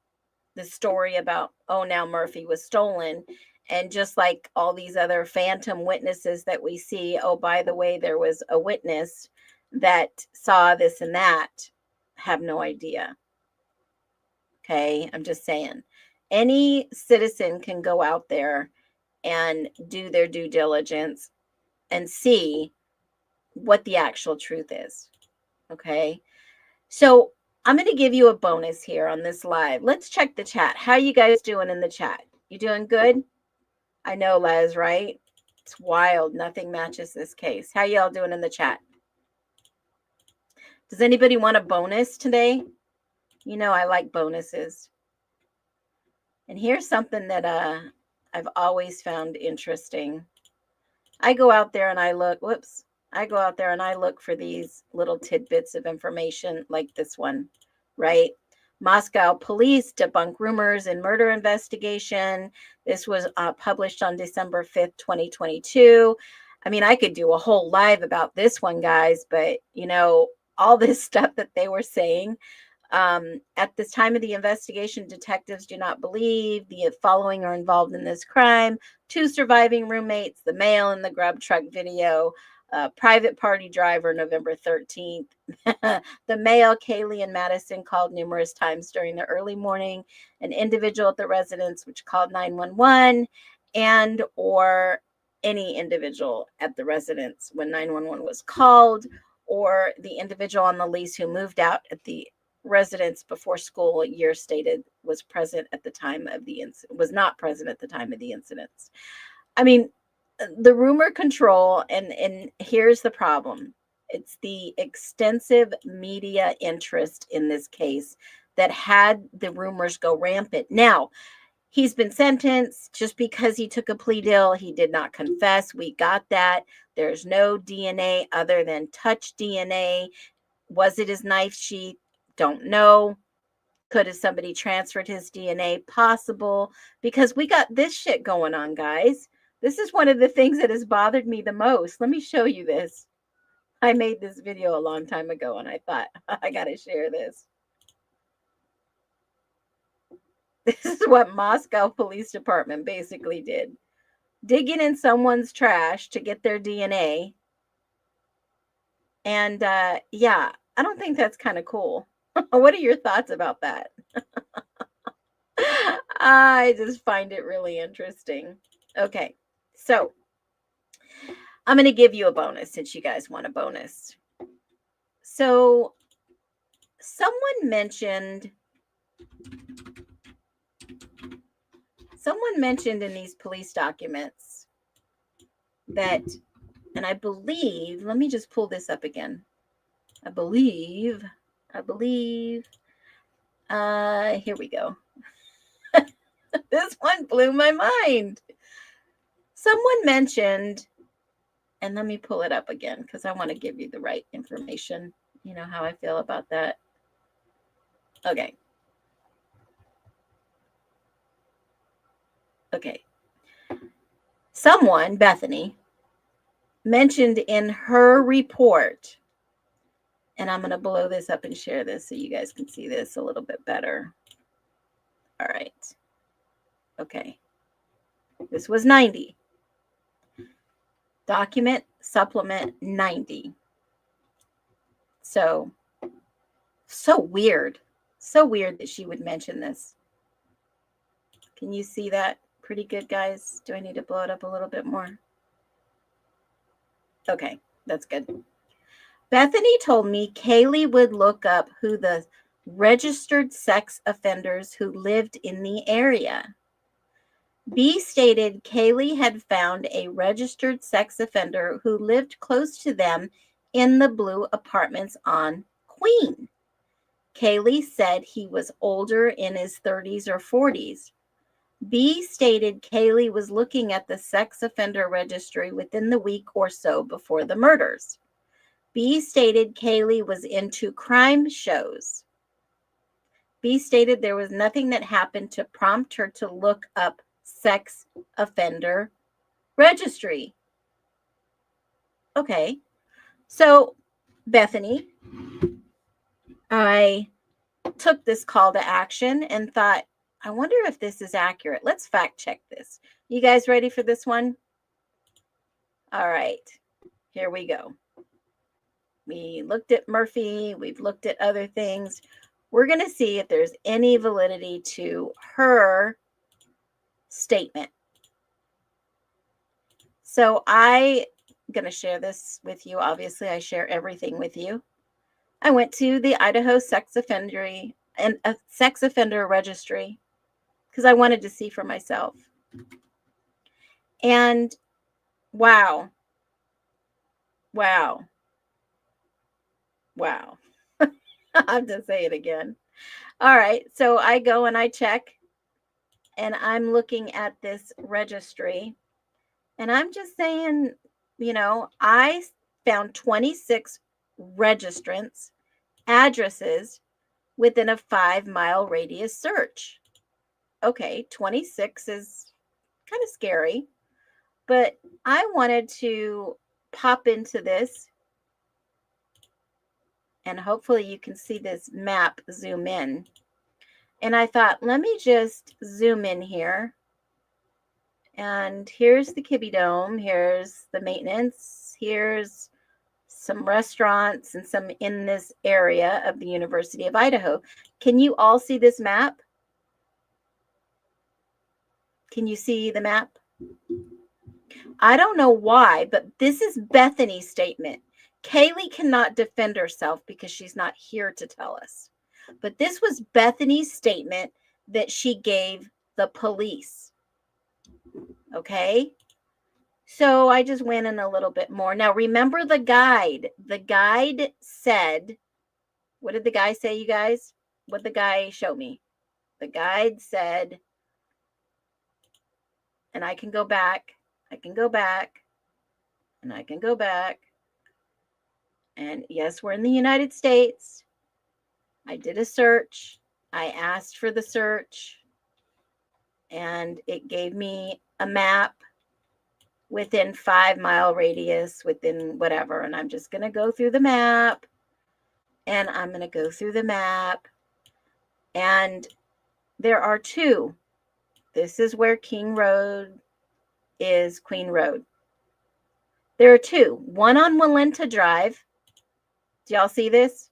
the story about, oh, now Murphy was stolen. And just like all these other phantom witnesses that we see, oh, by the way, there was a witness that saw this and that, have no idea. Okay, I'm just saying. Any citizen can go out there and do their due diligence and see what the actual truth is. Okay, so I'm going to give you a bonus here on this live. Let's check the chat. How are you guys doing in the chat? You doing good? I know, Les, right? It's wild. Nothing matches this case. How y'all doing in the chat? Does anybody want a bonus today? I like bonuses. And here's something that I've always found interesting. I go out there and I look, for these little tidbits of information like this one, right? Moscow police debunk rumors in murder investigation. This was published on December 5th, 2022. I mean, I could do a whole live about this one, guys, but all this stuff that they were saying. At this time of the investigation, detectives do not believe the following are involved in this crime: 2 surviving roommates, the male in the grub truck video, private party driver, November 13th. The male, Kaylee and Madison, called numerous times during the early morning. An individual at the residence which called 911, and or any individual at the residence when 911 was called, or the individual on the lease who moved out at the residence before school year stated was present at the time of the incident, was not present at the time of the incidents. I mean, the rumor control, and here's the problem. It's the extensive media interest in this case that had the rumors go rampant. Now, he's been sentenced just because he took a plea deal. He did not confess. We got that. There's no DNA other than touch DNA. Was it his knife sheath? Don't know. Could have somebody transferred his DNA? Possible, because we got this shit going on, guys. This is one of the things that has bothered me the most. Let me show you this. I made this video a long time ago, and I thought, I got to share this. This is what Moscow Police Department basically did. Digging in someone's trash to get their DNA. And yeah, I don't think that's kind of cool. What are your thoughts about that? I just find it really interesting. Okay, so I'm going to give you a bonus since you guys want a bonus. So someone mentioned in these police documents that, and I believe, let me just pull this up again. I believe, here we go. This one blew my mind. Someone mentioned, and let me pull it up again because I want to give you the right information. You know how I feel about that. Okay. Someone, Bethany, mentioned in her report, and I'm going to blow this up and share this so you guys can see this a little bit better. All right. Okay. This was 90. Document supplement 90. So weird. So weird that she would mention this. Can you see that pretty good, guys? Do I need to blow it up a little bit more? Okay, that's good. Bethany told me Kaylee would look up who the registered sex offenders who lived in the area. B stated Kaylee had found a registered sex offender who lived close to them in the blue apartments on Queen. Kaylee said he was older, in his 30s or 40s. B stated Kaylee was looking at the sex offender registry within the week or so before the murders. B stated Kaylee was into crime shows. B stated there was nothing that happened to prompt her to look up sex offender registry. Okay. So, Bethany, I took this call to action and thought, I wonder if this is accurate. Let's fact check this. You guys ready for this one? All right. Here we go. We looked at Murphy. We've looked at other things. We're going to see if there's any validity to her statement. So I'm going to share this with you. Obviously, I share everything with you. I went to the Idaho sex offender registry because I wanted to see for myself. And wow. I have to say it again. All right. So I go and I check, and I'm looking at this registry, and I'm just saying, I found 26 registrants, addresses within a 5-mile radius search. Okay, 26 is kind of scary, but I wanted to pop into this, and hopefully you can see this map zoom in. And I thought, let me just zoom in here. And here's the Kibbe Dome. Here's the maintenance. Here's some restaurants and some in this area of the University of Idaho. Can you all see this map? Can you see the map? I don't know why, but this is Bethany's statement. Kaylee cannot defend herself because she's not here to tell us. But this was Bethany's statement that she gave the police. Okay? So I just went in a little bit more. Now, remember the guide. The guide said, what did the guy say, you guys? What did the guy show me? The guide said, and I can go back, and I can go back. And yes, we're in the United States. I did a search. I asked for the search, and it gave me a map within 5-mile radius, within whatever. And I'm just going to go through the map, and I'm going to go through the map. And there are two. This is where King Road is, Queen Road. There are two. One on Walenta Drive. Do y'all see this?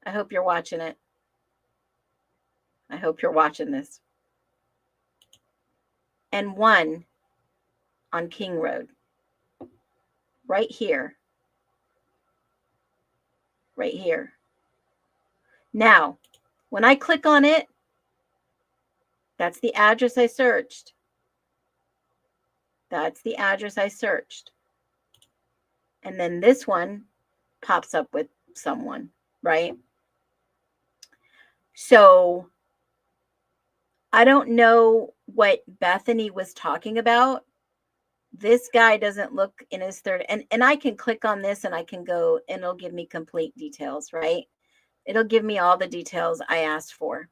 I hope you're watching it. I hope you're watching this. And one on King Road. Right here. Right here. Now, when I click on it, that's the address I searched. That's the address I searched. And then this one pops up with someone, right? So I don't know what Bethany was talking about. This guy doesn't look in his 30s. And I can click on this and I can go and it'll give me complete details, right? It'll give me all the details I asked for.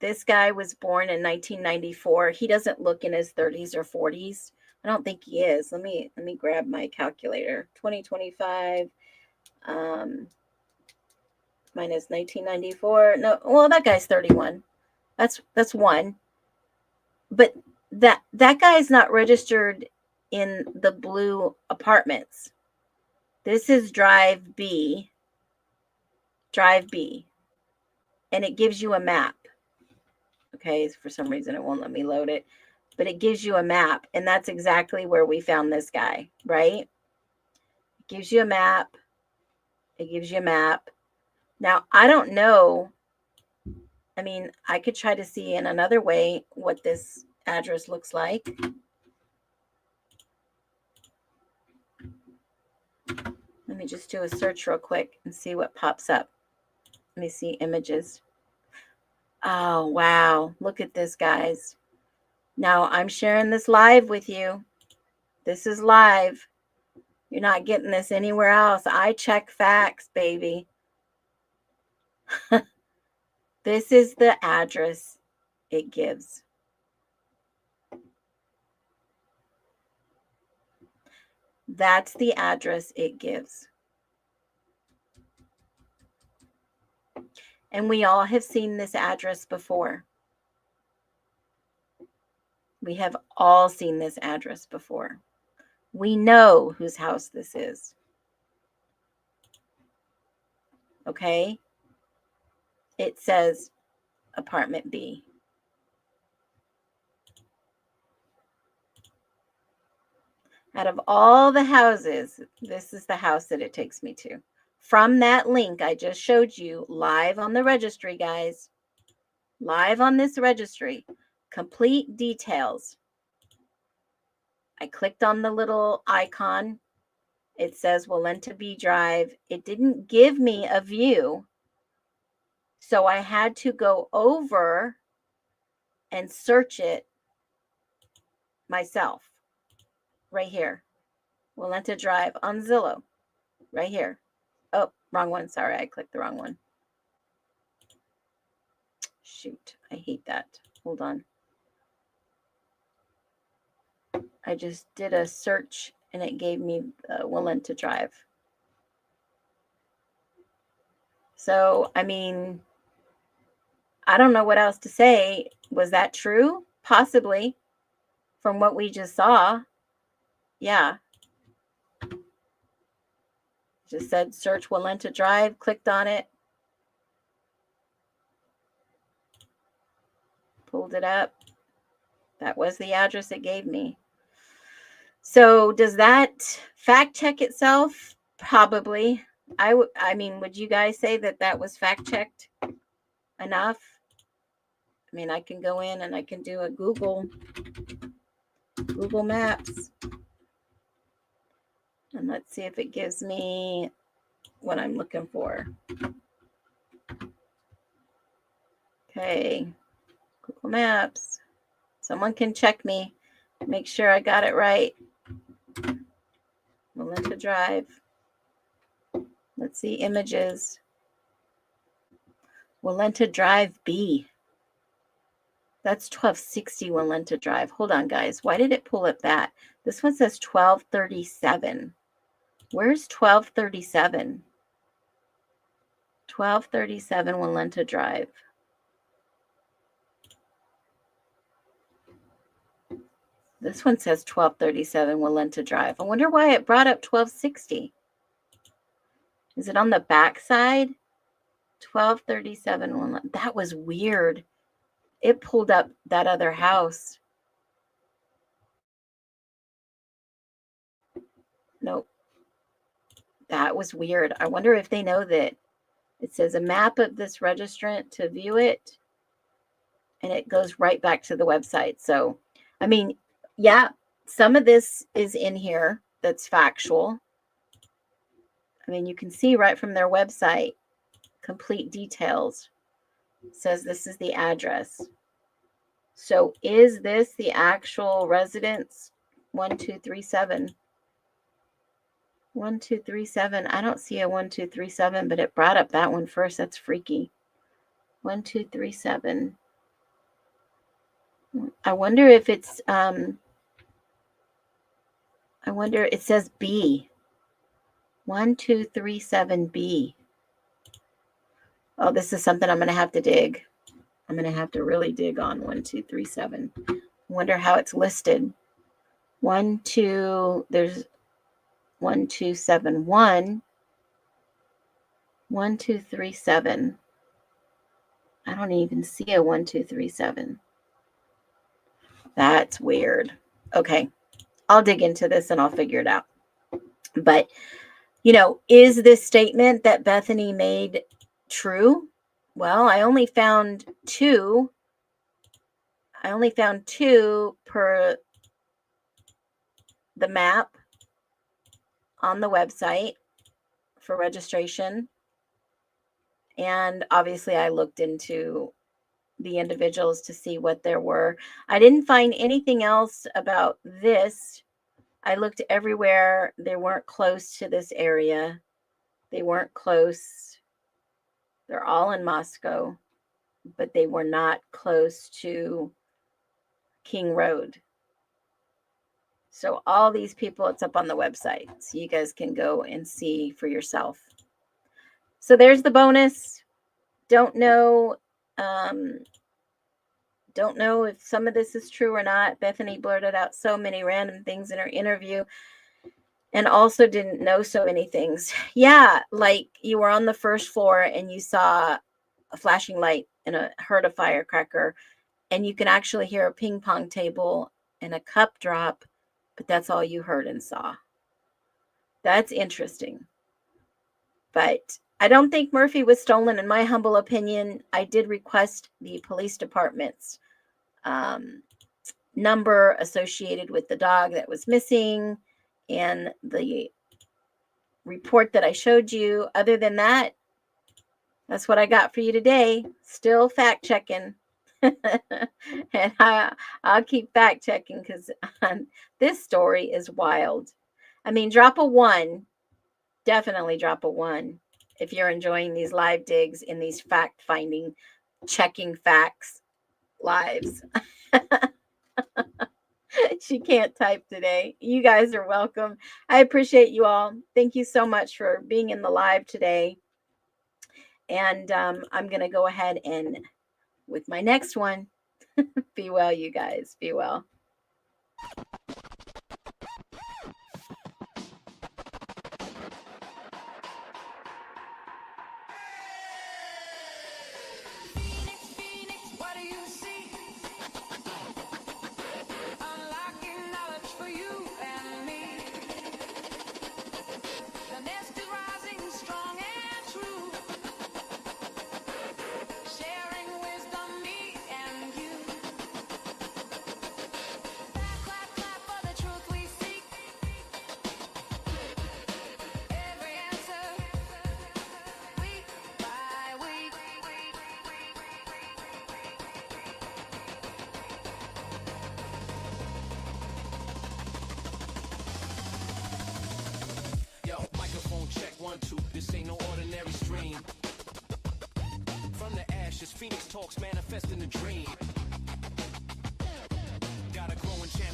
This guy was born in 1994. He doesn't look in his 30s or 40s. I don't think he is. Let me grab my calculator. 2025 minus 1994. No, well, that guy's 31. That's one. But that guy's not registered in the blue apartments. This is Drive B. Drive B. And it gives you a map. Okay, for some reason it won't let me load it. But it gives you a map. And that's exactly where we found this guy, right? It gives you a map. It gives you a map. Now, I don't know. I mean, I could try to see in another way what this address looks like. Let me just do a search real quick and see what pops up. Let me see images. Oh, wow. Look at this, guys. Now, I'm sharing this live with you. This is live. You're not getting this anywhere else. I check facts, baby. This is the address it gives. That's the address it gives. And we all have seen this address before. We have all seen this address before. We know whose house this is. Okay? It says apartment B. Out of all the houses, this is the house that it takes me to. From that link I just showed you, live on the registry, guys. Live on this registry. Complete details. I clicked on the little icon. It says Walenta B Drive. It didn't give me a view. So I had to go over and search it myself. Right here. Walenta Drive on Zillow. Right here. Oh, Wrong one. Sorry, I clicked the wrong one. Shoot, I hate that. Hold on. I just did a search and it gave me Walenta Drive. So, I mean, I don't know what else to say. Was that true? Possibly, from what we just saw. Yeah. Just said search Walenta Drive, clicked on it, pulled it up. That was the address it gave me. So does that fact check itself? Probably. I mean, would you guys say that that was fact checked enough? I mean, I can go in and I can do a Google Maps. And let's see if it gives me what I'm looking for. Okay, Google Maps. Someone can check me, make sure I got it right. Walenta Drive. Let's see images. Walenta Drive B. That's 1260 Walenta Drive. Hold on, guys. Why did it pull up that? This one says 1237. Where's 1237? 1237 Walenta Drive. This one says 1237 Walenta Drive. I wonder why it brought up 1260. Is it on the back side? 1237 Walenta. That was weird. It pulled up that other house. Nope. That was weird. I wonder if they know that it says a map of this registrant to view it. And it goes right back to the website. So, I mean, yeah, some of this is in here that's factual. I mean, you can see right from their website, complete details. It says this is the address. So is this the actual residence? 1237. 1237. I don't see a 1237, but it brought up that one first. That's freaky. 1237. I wonder if it's I wonder, it says B. 1237B. Oh, this is something I'm going to have to dig. I'm going to have to really dig on 1237. I wonder how it's listed. There's 1271. 1237. I don't even see a 1237. That's weird. Okay. I'll dig into this and I'll figure it out. But, you know, is this statement that Bethany made true? Well, I only found two. I only found two per the map on the website for registration. And obviously I looked into the individuals to see what there were. I didn't find anything else about this. I looked everywhere. They weren't close to this area. They weren't close. They're all in Moscow, but they were not close to King Road. So all these people, it's up on the website. So you guys can go and see for yourself. So there's the bonus. Don't know if some of this is true or not. Bethany blurted out so many random things in her interview and also didn't know so many things. Yeah, like you were on the first floor and you saw a flashing light and heard a firecracker, and you can actually hear a ping pong table and a cup drop, but that's all you heard and saw. That's interesting. But I don't think Murphy was stolen, in my humble opinion. I did request the police department's number associated with the dog that was missing and the report that I showed you. Other than that, that's what I got for you today. Still fact checking. And I'll keep fact checking because this story is wild. I mean, drop a 1. Definitely drop a 1. if you're enjoying these live digs in these fact finding, checking facts lives. She can't type today. You guys are welcome. I appreciate you all. Thank you so much for being in the live today. And I'm going to go ahead and with my next one. Be well, you guys. Be well. Check 1, 2, this ain't no ordinary stream. From the ashes, Phoenix talks manifest in a dream. Got a growing channel.